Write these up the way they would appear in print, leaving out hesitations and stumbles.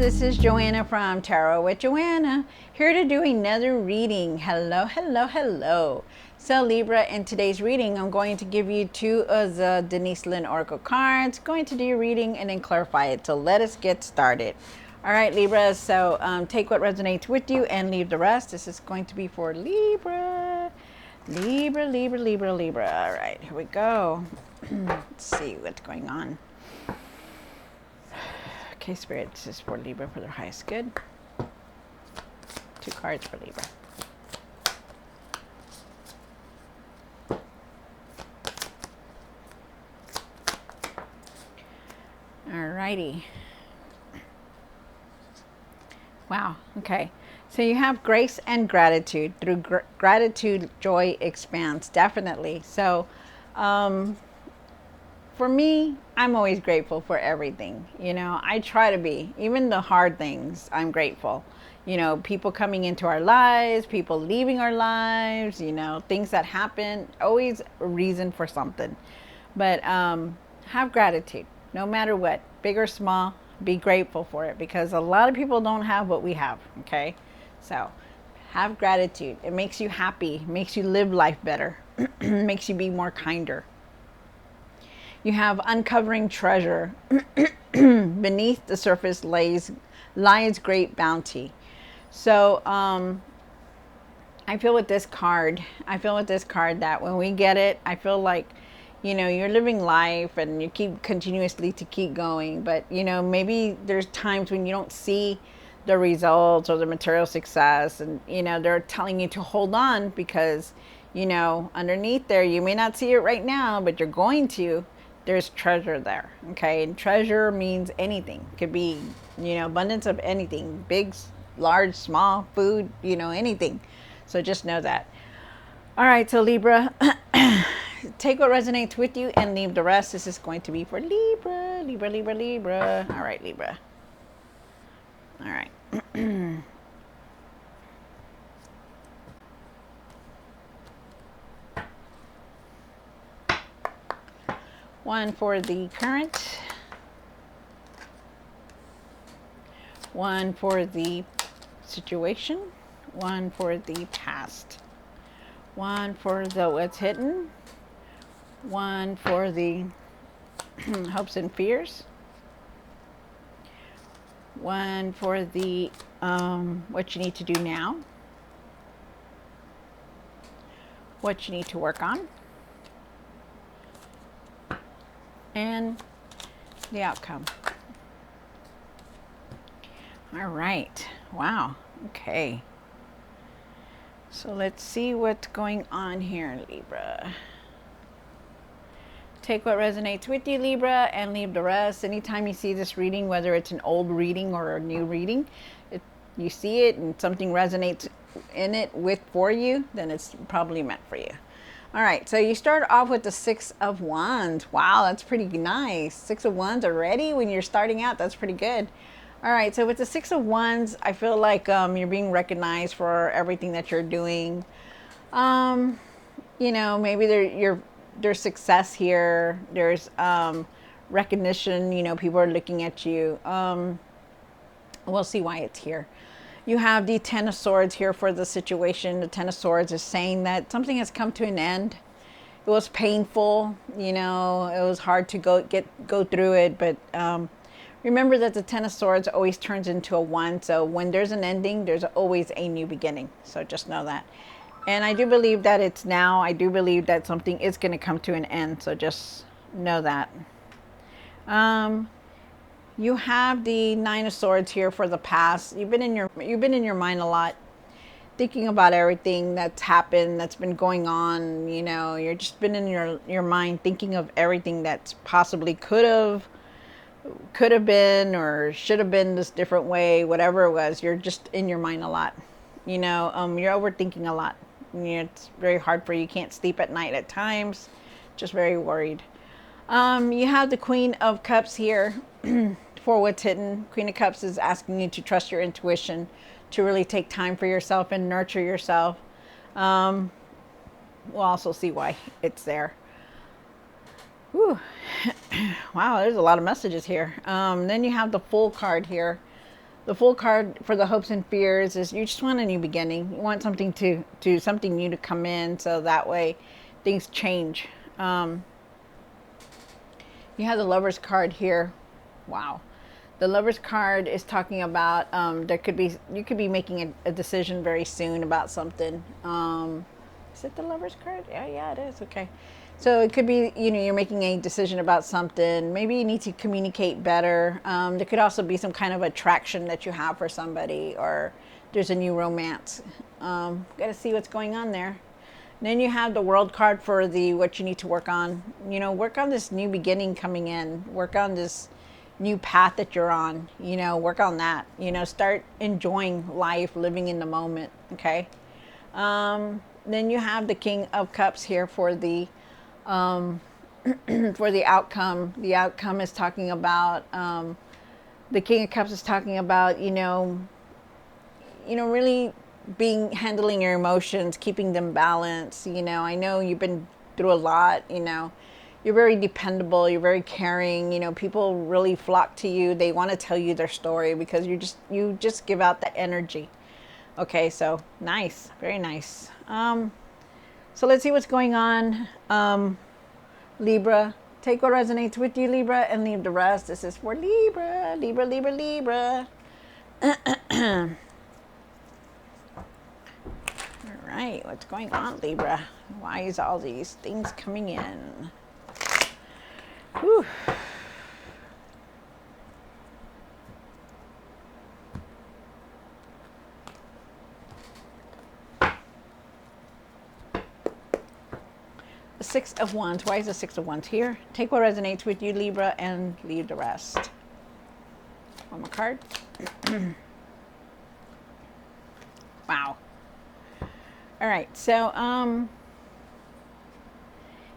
this is Joanna from Tarot with Joanna, here to do another reading. Hello, hello, hello. So Libra, in today's reading, I'm going to give you two of the Denise Lynn Oracle cards, going to do your reading and then clarify it. So let us get started. All right, Libra, so take what resonates with you and leave the rest. This is going to be for Libra. Libra, Libra, Libra, Libra. All right, here we go. Let's see what's going on. Okay, Spirit, this is for Libra for their highest good. Two cards for Libra. Alrighty. Wow, okay. So you have grace and gratitude. Through gratitude, joy expands, definitely. So, for me, I'm always grateful for everything. You know, I try to be, even the hard things, I'm grateful. You know, people coming into our lives, people leaving our lives, you know, things that happen, always a reason for something. But have gratitude, no matter what, big or small, be grateful for it, because a lot of people don't have what we have, okay? So have gratitude. It makes you happy, makes you live life better, makes you be more kinder. You have uncovering treasure. Beneath the surface lies great bounty. So I feel with this card that when we get it, I feel like, you know, you're living life and you keep continuously to keep going. But, you know, maybe there's times when you don't see the results or the material success. And, you know, they're telling you to hold on because, you know, underneath there, you may not see it right now, but you're going to. There's treasure there, okay? And treasure means anything. It could be, you know, abundance of anything, big, large, small, food, you know, anything. So just know that. All right, so Libra, take what resonates with you and leave the rest. This is going to be for Libra, Libra, Libra, Libra. All right, Libra. All right. One for the current, one for the situation, one for the past, one for the what's hidden, one for the hopes and fears, one for the what you need to do now, what you need to work on, and the outcome. All right. Wow. Okay. So let's see what's going on here, Libra. Take what resonates with you, Libra, and leave the rest. Anytime you see this reading, whether it's an old reading or a new reading, you see it and something resonates in it for you, then it's probably meant for you. All right, so you start off with the Six of Wands. Wow, that's pretty nice. Six of Wands already when you're starting out, that's pretty good. All right, so with the Six of Wands, I feel like you're being recognized for everything that you're doing. You know, maybe there's success here. There's recognition, you know, people are looking at you. We'll see why it's here. You have the Ten of Swords here for the situation. The Ten of Swords is saying that something has come to an end. It was painful, you know, it was hard to go through it, but remember that the Ten of Swords always turns into a one. So when there's an ending, there's always a new beginning. So just know that. And I do believe that it's now. I do believe that something is going to come to an end. So just know that. You have the Nine of Swords here for the past. You've been in your mind a lot, thinking about everything that's happened, that's been going on. You know, you're just been in your mind thinking of everything that's possibly could have been or should have been this different way, whatever it was. You're just in your mind a lot. You know, you're overthinking a lot. It's very hard for you. You can't sleep at night at times. Just very worried. You have the Queen of Cups here for what's hidden. Queen of Cups is asking you to trust your intuition, to really take time for yourself and nurture yourself. We'll also see why it's there. Whew. Wow, there's a lot of messages here. Then you have the Fool card here. The Fool card for the hopes and fears is you just want a new beginning. You want something to something new to come in, so that way things change. You have the Lover's card here. Wow. The Lover's card is talking about there could be you could be making a decision very soon about something. Is it the Lover's card? Yeah, it is. Okay. So it could be, you're making a decision about something. Maybe you need to communicate better. There could also be some kind of attraction that you have for somebody, or there's a new romance. Got to see what's going on there. And then you have the World card for the what you need to work on. Work on this new beginning coming in. Work on this new path that you're on. Work on that. Start enjoying life, living in the moment. Okay. Then you have the King of Cups here for the for the outcome. The outcome is talking about the King of Cups is talking about really handling your emotions, keeping them balanced. I know you've been through a lot. You're very dependable. You're very caring. People really flock to you. They want to tell you their story because you just give out the energy. Okay, so nice, very nice. So let's see what's going on. Libra, take what resonates with you, Libra, and leave the rest. This is for Libra, Libra, Libra, Libra. All right, what's going on, Libra? Why is all these things coming in? Whew. The Six of Wands. Why is the Six of Wands here? Take what resonates with you, Libra, and leave the rest. One more card. Wow. All right. So,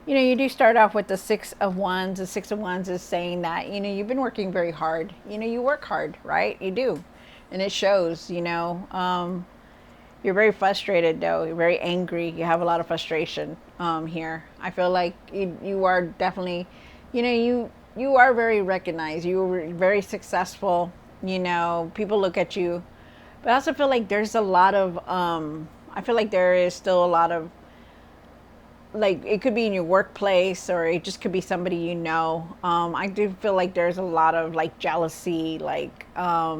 you do start off with the Six of Wands. The Six of Wands is saying that, you've been working very hard. You work hard, right? You do. And it shows, you're very frustrated, though. You're very angry. You have a lot of frustration here. I feel like you are definitely, you are very recognized. You were very successful. People look at you. But I also feel like there's a lot of, I feel like there is still a lot of, like, it could be in your workplace, or it just could be somebody I do feel like there's a lot of, like, jealousy, like, a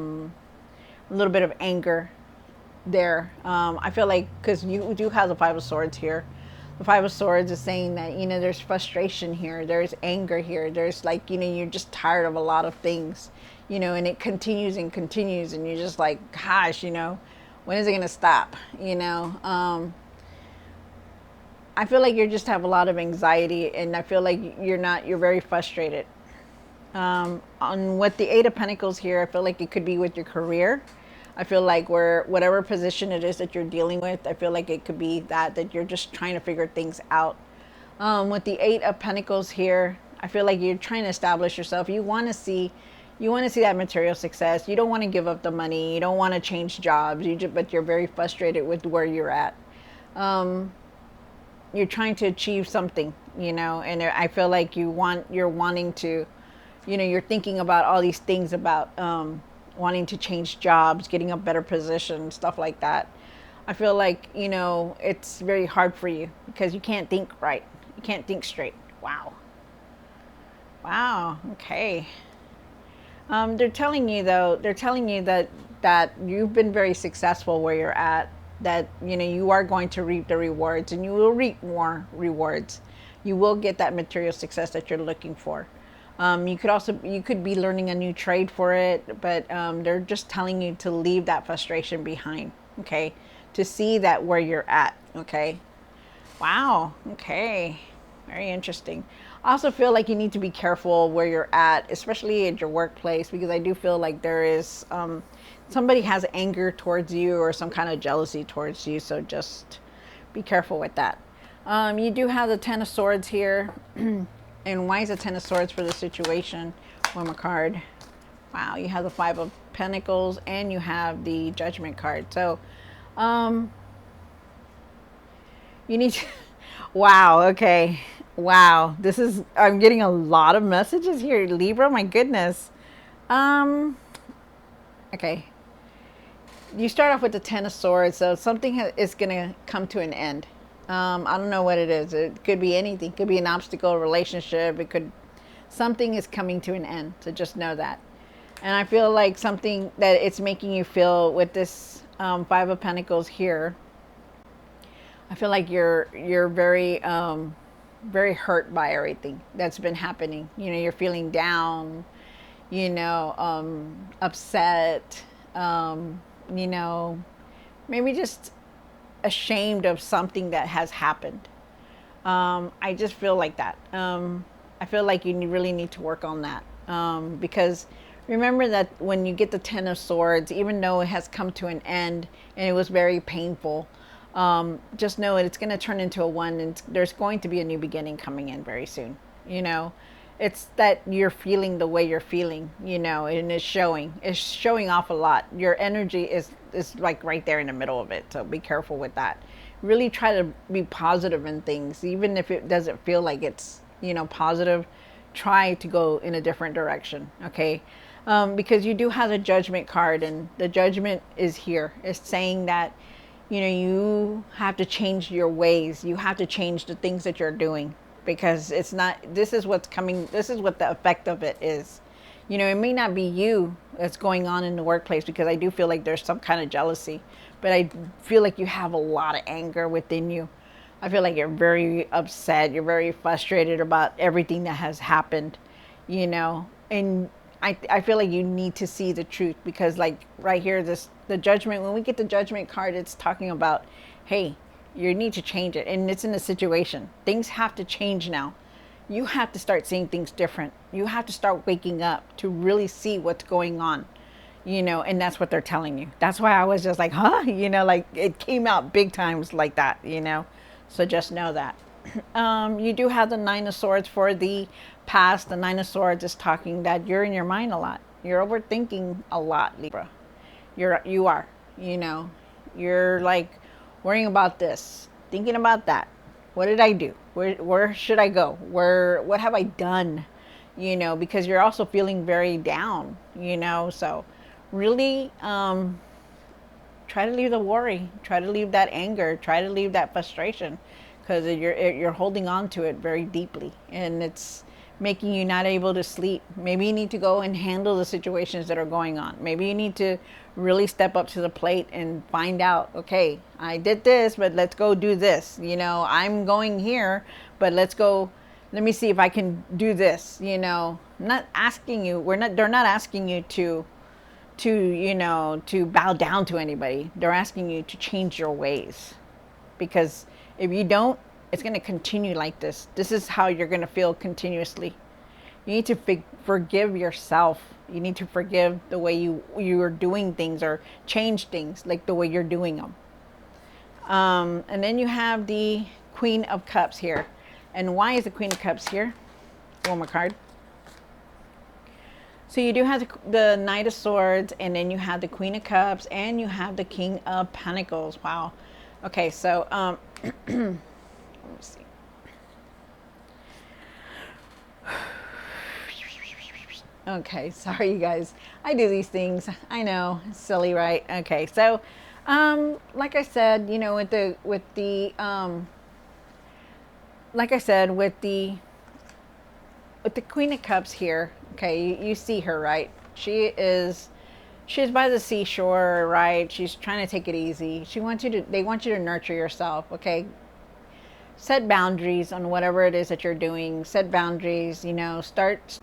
little bit of anger there. I feel like, because you do have the Five of Swords here. The Five of Swords is saying that, there's frustration here. There's anger here. There's, like, you're just tired of a lot of things, and it continues and continues. And you're just like, gosh, when is it going to stop? I feel like you just have a lot of anxiety, and I feel like you're very frustrated. On with the Eight of Pentacles here, I feel like it could be with your career. I feel like whatever position it is that you're dealing with, I feel like it could be that you're just trying to figure things out. With the Eight of Pentacles here, I feel like you're trying to establish yourself. You want to see that material success. You don't want to give up the money. You don't want to change jobs. But you're very frustrated with where you're at. You're trying to achieve something, and I feel like you're wanting to, you're thinking about all these things about wanting to change jobs, getting a better position, stuff like that. I feel like, it's very hard for you because you can't think right. You can't think straight. Wow. Okay. They're telling you that you've been very successful where you're at, that, you are going to reap the rewards, and you will reap more rewards. You will get that material success that you're looking for. You could be learning a new trade for it, but they're just telling you to leave that frustration behind, okay? To see that where you're at, okay? Wow, okay. Very interesting. I also feel like you need to be careful where you're at, especially at your workplace, because I do feel like there is, somebody has anger towards you or some kind of jealousy towards you, so just be careful with that. You do have the Ten of Swords here. And why is the Ten of Swords for the situation? One more card. Wow, you have the Five of Pentacles and you have the Judgment card. So, you need to, wow, okay. Wow, I'm getting a lot of messages here, Libra, my goodness. Okay, you start off with the Ten of Swords, so something is going to come to an end. I don't know what it is. It could be anything. It could be an obstacle, a relationship. It could, something is coming to an end. So just know that. And I feel like something that it's making you feel with this Five of Pentacles here. I feel like you're very very hurt by everything that's been happening. You know, you're feeling down. You know, upset. You know, maybe just ashamed of something that has happened. I just feel like that. I feel like you really need to work on that. Because remember that when you get the Ten of Swords, even though it has come to an end and it was very painful, just know it's going to turn into a one, and there's going to be a new beginning coming in very soon. You know, it's that you're feeling the way you're feeling, you know, and it's showing off a lot. Your energy is like right there in the middle of it. So be careful with that. Really try to be positive in things, even if it doesn't feel like it's, you know, positive. Try to go in a different direction. Okay. Because you do have the Judgment card, and the Judgment is here. It's saying that, you know, you have to change your ways. You have to change the things that you're doing, because it's not, this is what's coming, this is what the effect of it is. You know, it may not be you that's going on in the workplace, because I do feel like there's some kind of jealousy, but I feel like you have a lot of anger within you. I feel like you're very upset, you're very frustrated about everything that has happened, you know, and I feel like you need to see the truth, because like right here, the Judgment, when we get the Judgment card, it's talking about, hey, you need to change it. And it's in a situation. Things have to change now. You have to start seeing things different. You have to start waking up to really see what's going on, you know, and that's what they're telling you. That's why I was just like, huh? You know, like it came out big times like that, you know, so just know that. You do have the Nine of Swords for the past. The Nine of Swords is talking that you're in your mind a lot. You're overthinking a lot, Libra. You are, you know, you're like worrying about this, thinking about that. What did I do? Where should I go? What have I done? You know, because you're also feeling very down, you know, so really, try to leave the worry, try to leave that anger, try to leave that frustration, because you're holding on to it very deeply, and it's making you not able to sleep. Maybe you need to go and handle the situations that are going on. Maybe you need to really step up to the plate and find out, okay, I did this, but let's go do this. You know, I'm going here, but let me see if I can do this. You know, not asking you, they're not asking you to, you know, to bow down to anybody. They're asking you to change your ways, because if you don't, it's going to continue like this. This is how you're going to feel continuously. You need to forgive yourself. You need to forgive the way you are doing things, or change things like the way you're doing them. And then you have the Queen of Cups here. And why is the Queen of Cups here? One more card. So you do have the Knight of Swords, and then you have the Queen of Cups, and you have the King of Pentacles. Wow. Okay, so let me see. Okay, sorry you guys. I do these things. I know, it's silly, right? Okay, so like I said, you know, with the like I said, with the Queen of Cups here, okay, you see her, right? She's by the seashore, right? She's trying to take it easy. They want you to nurture yourself, okay? Set boundaries on whatever it is that you're doing. Set boundaries, you know, start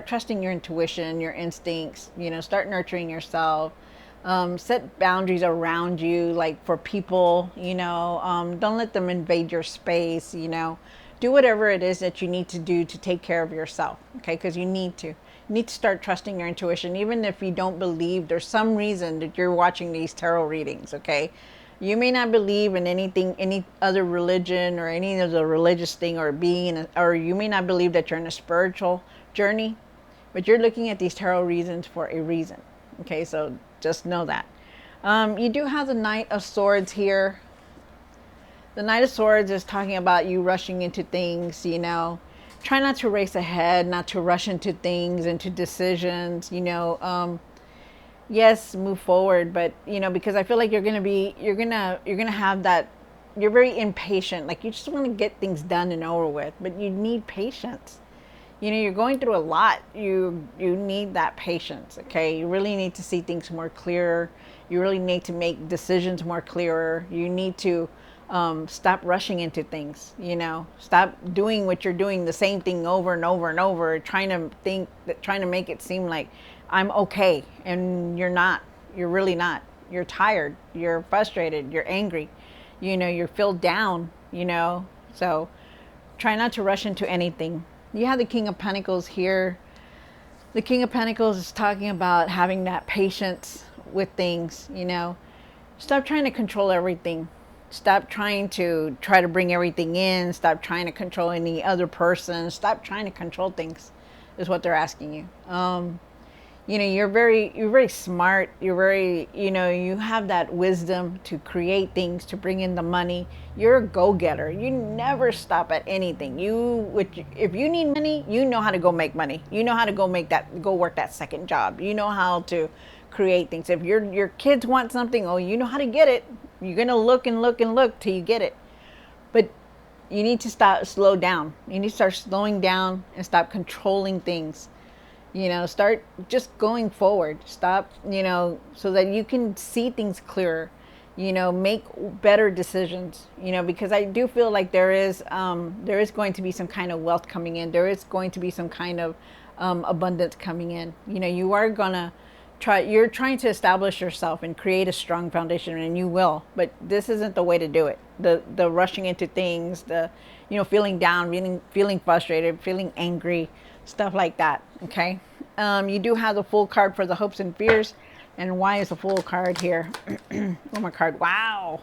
trusting your intuition, your instincts, you know, start nurturing yourself. Set boundaries around you, like for people, you know, don't let them invade your space, you know. Do whatever it is that you need to do to take care of yourself, okay? Because you need to start trusting your intuition, even if you don't believe. There's some reason that you're watching these tarot readings, okay? You may not believe in anything, any other religion or any of the religious thing, or or you may not believe that you're in a spiritual journey, but you're looking at these tarot reasons for a reason, okay? So just know that. You do have the Knight of Swords here. The Knight of Swords is talking about you rushing into things, you know. Try not to race ahead, not to rush into things, into decisions, you know. yes, move forward, but because I feel like you're gonna have that. You're very impatient. Like you just want to get things done and over with, but you need patience. You're going through a lot. You need that patience. Okay, you really need to see things more clearer. You really need to make decisions more clearer. You need to stop rushing into things. Stop doing what you're doing, the same thing over and over and over, trying to make it seem like I'm okay, and you're not. You're really not. You're tired. You're frustrated. You're angry. You're filled down. So try not to rush into anything. You have the King of Pentacles here. The King of Pentacles is talking about having that patience with things. Stop trying to control everything. Stop trying to bring everything in. Stop trying to control any other person. Stop trying to control things, is what they're asking you. You're very smart. You have that wisdom to create things, to bring in the money. You're a go-getter. You never stop at anything. If you need money, you know how to go make money. You know how to go work that second job. You know how to create things. If your kids want something, oh, you know how to get it. You're gonna look and look and look till you get it. But you need to slow down. You need to start slowing down and stop controlling things. Start just going forward. Stop, so that you can see things clearer. Make better decisions. Because I do feel like there is going to be some kind of wealth coming in. There is going to be some kind of abundance coming in. You are gonna you're trying to establish yourself and create a strong foundation, and you will. But this isn't the way to do it. The rushing into things, the feeling down, feeling frustrated, feeling angry, stuff like that. Okay. You do have the Fool card for the hopes and fears. And why is the Fool card here? Oh, my card. Wow.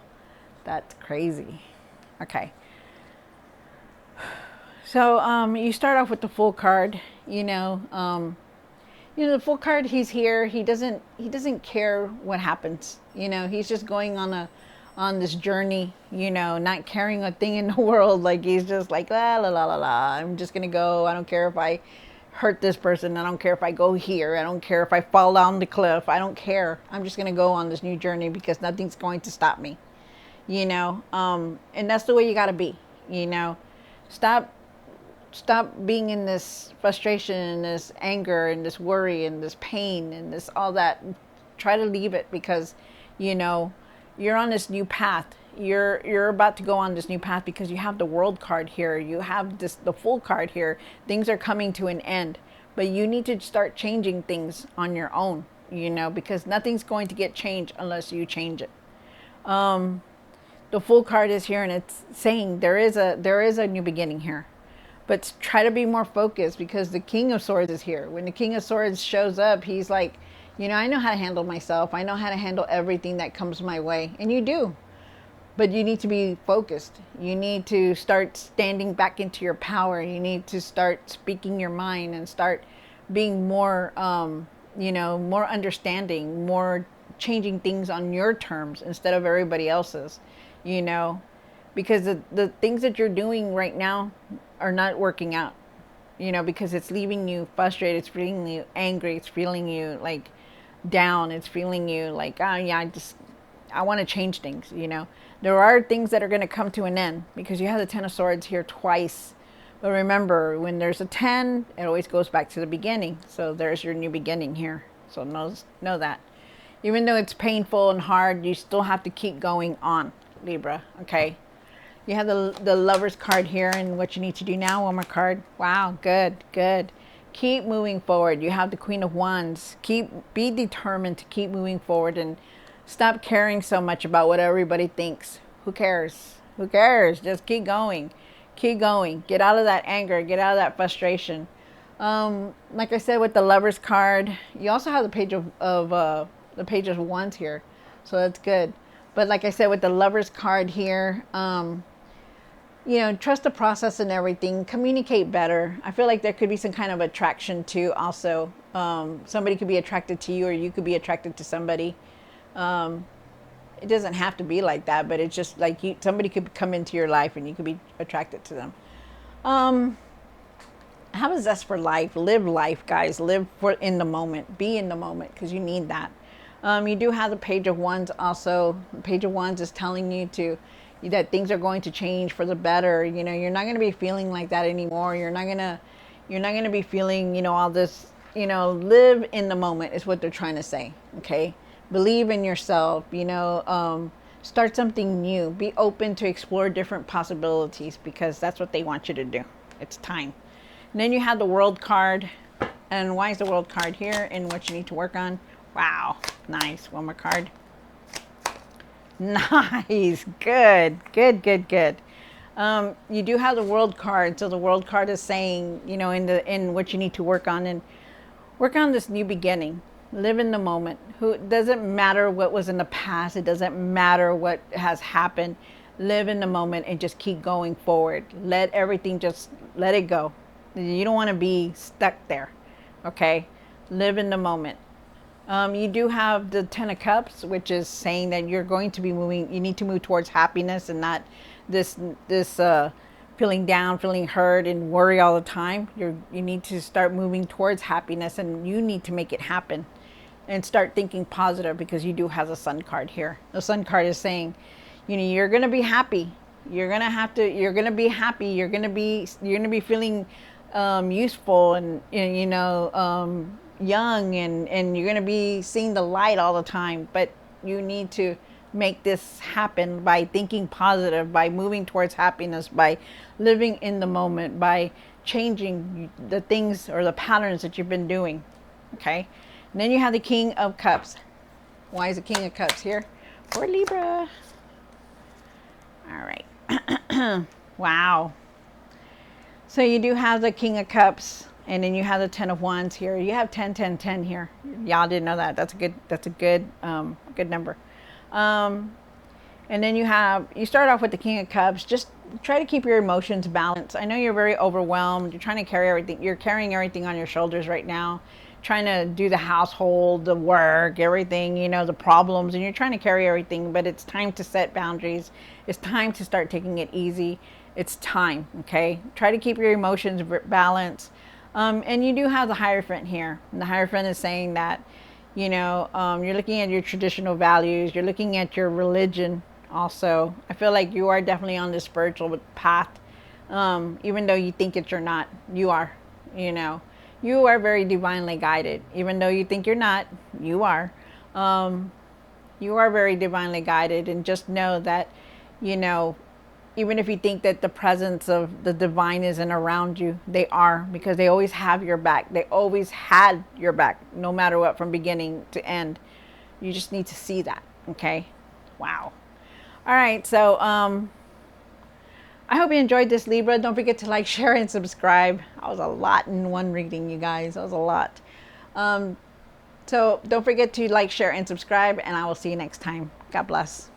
That's crazy. Okay. So you start off with the Fool card. The Fool card, he's here. He doesn't care what happens. He's just going on this journey, not caring a thing in the world. Like he's just like la la la la la. I'm just gonna go. I don't care if I hurt this person. I don't care if I go here. I don't care if I fall down the cliff. I don't care. I'm just gonna go on this new journey because nothing's going to stop me. And that's the way you gotta be. Stop being in this frustration and this anger and this worry and this pain and this all that. Try to leave it because you're on this new path. You're about to go on this new path because you have the World card here. You have the Fool card here. Things are coming to an end, but you need to start changing things on your own. Because nothing's going to get changed unless you change it. The Fool card is here, and it's saying there is a new beginning here. But try to be more focused because the King of Swords is here. When the King of Swords shows up, he's like, I know how to handle myself. I know how to handle everything that comes my way. And you do. But you need to be focused. You need to start standing back into your power. You need to start speaking your mind and start being more, more understanding, more changing things on your terms instead of everybody else's, because the things that you're doing right now are not working out, because it's leaving you frustrated. It's feeling you angry. It's feeling you like down. It's feeling you like, oh yeah, I want to change things. There are things that are going to come to an end because you have the Ten of Swords here twice. But remember, when there's a 10, it always goes back to the beginning. So there's your new beginning here. So know that. Even though it's painful and hard, you still have to keep going on, Libra. Okay. You have the Lover's card here, and what you need to do now. One more card. Wow, good. Keep moving forward. You have the Queen of Wands. Be determined to keep moving forward and stop caring so much about what everybody thinks. Who cares? Just keep going. Get out of that anger. Get out of that frustration. Like I said, with the Lover's card, you also have the Page of Wands here, so that's good. But like I said, with the Lover's card here, trust the process and everything. Communicate better. I feel like there could be some kind of attraction too. Also, somebody could be attracted to you, or you could be attracted to somebody. It doesn't have to be like that, but it's just like somebody could come into your life and you could be attracted to them. Have a zest for life. Live life, guys. Live in the moment. Be in the moment because you need that. You do have the Page of Wands also. The Page of Wands is telling you that things are going to change for the better. You know, you're not going to be feeling like that anymore. You're not going to be feeling, all this, live in the moment is what they're trying to say. Okay. Believe in yourself, start something new. Be open to explore different possibilities because that's what they want you to do. It's time. And then you have the World card. And why is the World card here and what you need to work on? Wow. Nice. One more card. Nice. Good. Good, good, good. You do have the World card. So the World card is saying, in what you need to work on, and work on this new beginning. Live in the moment. It doesn't matter what was in the past. It doesn't matter what has happened. Live in the moment and just keep going forward. Let everything, just let it go. You don't want to be stuck there. Okay. Live in the moment. You do have the Ten of Cups, which is saying that you're going to be moving. You need to move towards happiness and not this feeling down, feeling hurt, and worry all the time. You need to start moving towards happiness, and you need to make it happen, and start thinking positive because you do have the Sun card here. The Sun card is saying, you're gonna be happy. You're gonna be happy. You're gonna be feeling useful and young, and you're going to be seeing the light all the time, but you need to make this happen by thinking positive, by moving towards happiness, by living in the moment, by changing the things or the patterns that you've been doing. Okay. And then you have the King of Cups. Why is the King of Cups here? For Libra. All right. Wow. So you do have the King of Cups. And then you have the Ten of Wands here. You have 10, 10, 10 here. Y'all didn't know that. That's a good number. And then you start off with the King of Cups. Just try to keep your emotions balanced. I know you're very overwhelmed. You're trying to carry everything. You're carrying everything on your shoulders right now. Trying to do the household, the work, everything, the problems, and you're trying to carry everything, but it's time to set boundaries. It's time to start taking it easy. It's time, okay? Try to keep your emotions balanced. And you do have the Hierophant here. And the Hierophant is saying that, you're looking at your traditional values. You're looking at your religion also. I feel like you are definitely on this spiritual path. Even though you think you're not, you are, you are very divinely guided. Even though you think you're not, you are. You are very divinely guided, and just know that, even if you think that the presence of the divine isn't around you, they are, because they always have your back. They always had your back, no matter what, from beginning to end. You just need to see that. Okay. Wow. All right. So, I hope you enjoyed this, Libra. Don't forget to like, share, and subscribe. That was a lot in one reading, you guys. That was a lot. So don't forget to like, share, and subscribe, and I will see you next time. God bless.